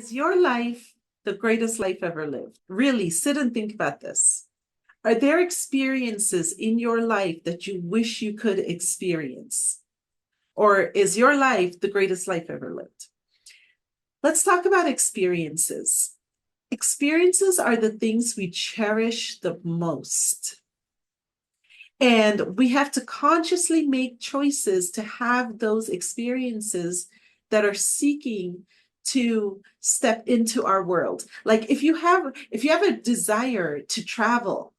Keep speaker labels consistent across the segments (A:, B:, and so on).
A: Is your life the greatest life ever lived? Really, sit and think about this. Are there experiences in your life that you wish you could experience? Or is your life the greatest life ever lived? Let's talk about experiences. Experiences are the things we cherish the most. And we have to consciously make choices to have those experiences that are seeking to step into our world. Like if you have a desire to travel,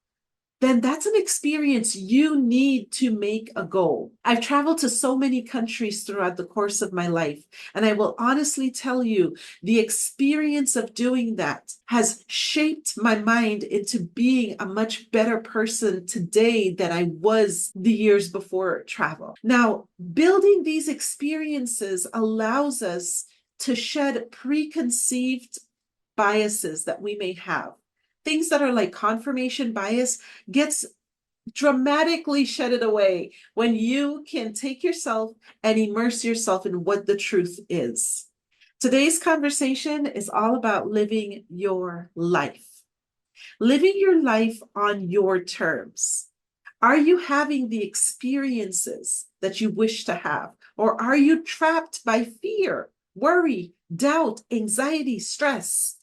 A: then that's an experience you need to make a goal. I've traveled to so many countries throughout the course of my life, and I will honestly tell you, the experience of doing that has shaped my mind into being a much better person today than I was the years before travel. Now, building these experiences allows us to shed preconceived biases that we may have. Things that are like confirmation bias gets dramatically shedded away when you can take yourself and immerse yourself in what the truth is. Today's conversation is all about living your life. Living your life on your terms. Are you having the experiences that you wish to have? Or are you trapped by fear, worry, doubt, anxiety, stress?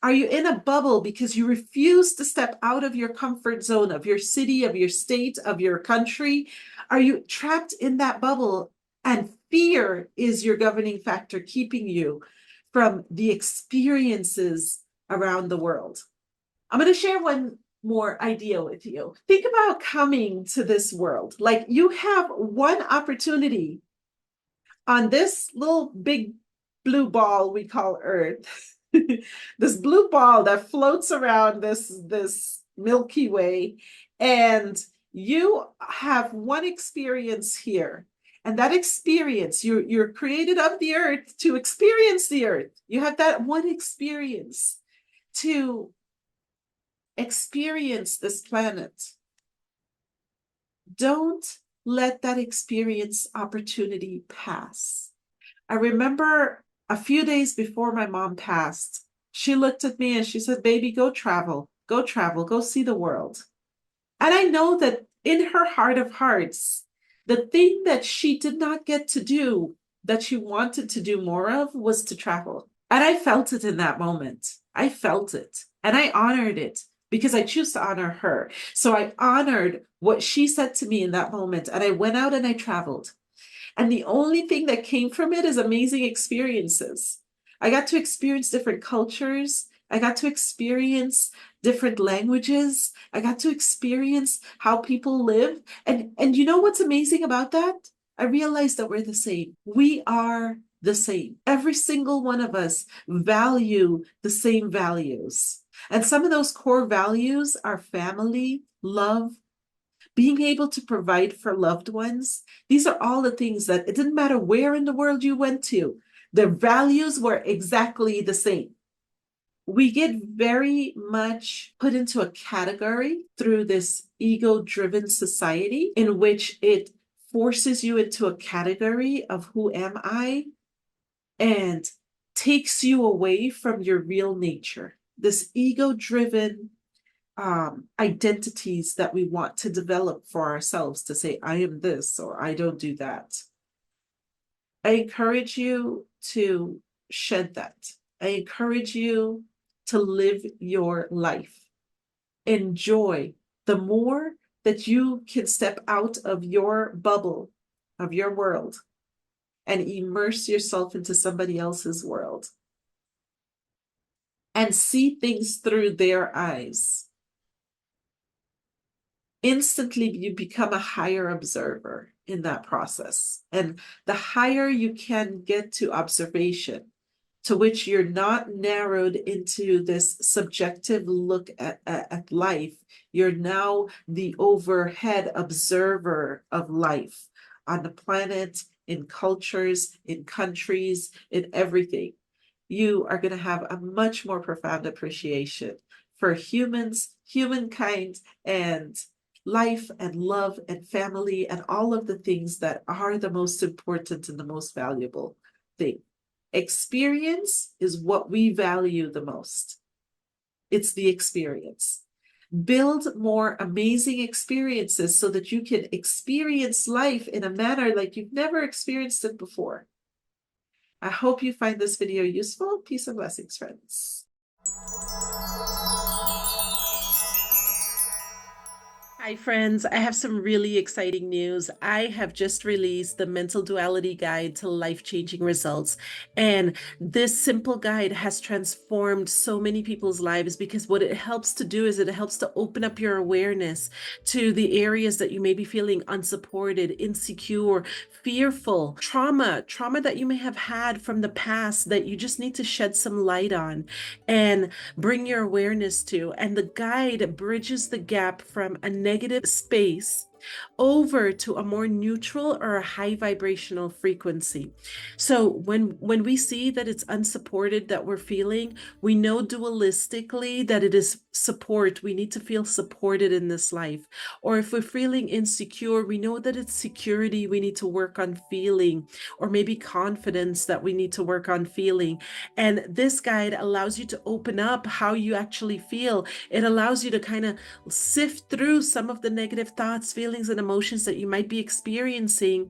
A: Are you in a bubble because you refuse to step out of your comfort zone, of your city, of your state, of your country? Are you trapped in that bubble and fear is your governing factor keeping you from the experiences around the world? I'm going to share one more idea with you. Think about coming to this world. Like you have one opportunity on this little big blue ball we call Earth. This blue ball that floats around this Milky Way, and you have one experience here. And that experience, you're created of the earth to experience the earth. You have that one experience to experience this planet. Don't let that experience opportunity pass. I remember a few days before my mom passed, she looked at me and she said, "Baby, go travel, go see the world." And I know that in her heart of hearts, the thing that she did not get to do that she wanted to do more of was to travel. And I felt it in that moment. I felt it and I honored it because I choose to honor her. So I honored what she said to me in that moment. And I went out and I traveled. And the only thing that came from it is amazing experiences. I got to experience different cultures. I got to experience different languages. I got to experience how people live. And you know what's amazing about that? I realized that we're the same. We are the same. Every single one of us value the same values. And some of those core values are family, love, being able to provide for loved ones. These are all the things that it didn't matter where in the world you went to, the values were exactly the same. We get very much put into a category through this ego-driven society in which it forces you into a category of who am I and takes you away from your real nature. This ego-driven identities that we want to develop for ourselves to say, I am this or I don't do that. I encourage you to shed that. I encourage you to live your life. Enjoy. The more that you can step out of your bubble, of your world, and immerse yourself into somebody else's world and see things through their eyes, instantly you become a higher observer in that process. And the higher you can get to observation, to which you're not narrowed into this subjective look at life, you're now the overhead observer of life on the planet, in cultures, in countries, in everything. You are going to have a much more profound appreciation for humans, humankind, and life and love and family and all of the things that are the most important and the most valuable thing. Experience is what we value the most. It's the experience. Build more amazing experiences so that you can experience life in a manner like you've never experienced it before. I hope you find this video useful. Peace and blessings, friends. Hi, friends. I have some really exciting news. I have just released the Mental Duality Guide to Life-Changing Results. And this simple guide has transformed so many people's lives because what it helps to do is it helps to open up your awareness to the areas that you may be feeling unsupported, insecure, fearful, trauma that you may have had from the past that you just need to shed some light on and bring your awareness to. And the guide bridges the gap from a negative space over to a more neutral or a high vibrational frequency. So when we see that it's unsupported that we're feeling, we know dualistically that it is support. We need to feel supported in this life. Or if we're feeling insecure, we know that it's security we need to work on feeling, or maybe confidence that we need to work on feeling. And this guide allows you to open up how you actually feel. It allows you to kind of sift through some of the negative thoughts, feelings, and emotions that you might be experiencing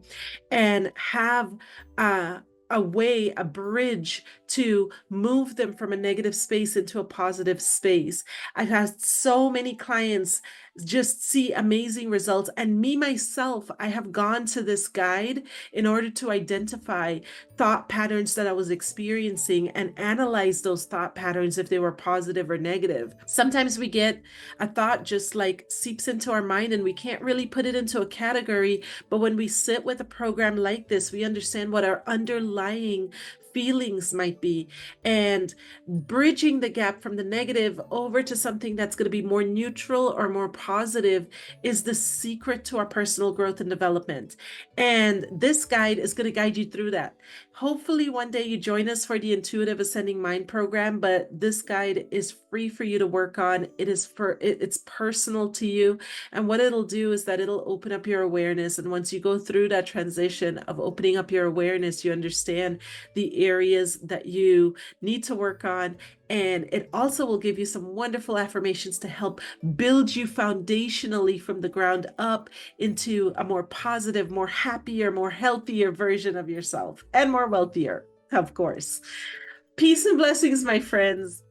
A: and have a way, a bridge to move them from a negative space into a positive space. I've had so many clients just see amazing results. And me, myself, I have gone to this guide in order to identify thought patterns that I was experiencing and analyze those thought patterns if they were positive or negative. Sometimes we get a thought just like seeps into our mind and we can't really put it into a category. But when we sit with a program like this, we understand what our underlying feelings might be, and bridging the gap from the negative over to something that's going to be more neutral or more positive is the secret to our personal growth and development. And this guide is going to guide you through that. Hopefully one day you join us for the Intuitive Ascending Mind program, but this guide is free for you to work on. It's personal to you. And what it'll do is that it'll open up your awareness. And once you go through that transition of opening up your awareness, you understand the areas that you need to work on. And it also will give you some wonderful affirmations to help build you foundationally from the ground up into a more positive, more happier, more healthier version of yourself, and more wealthier, of course. Peace and blessings, my friends.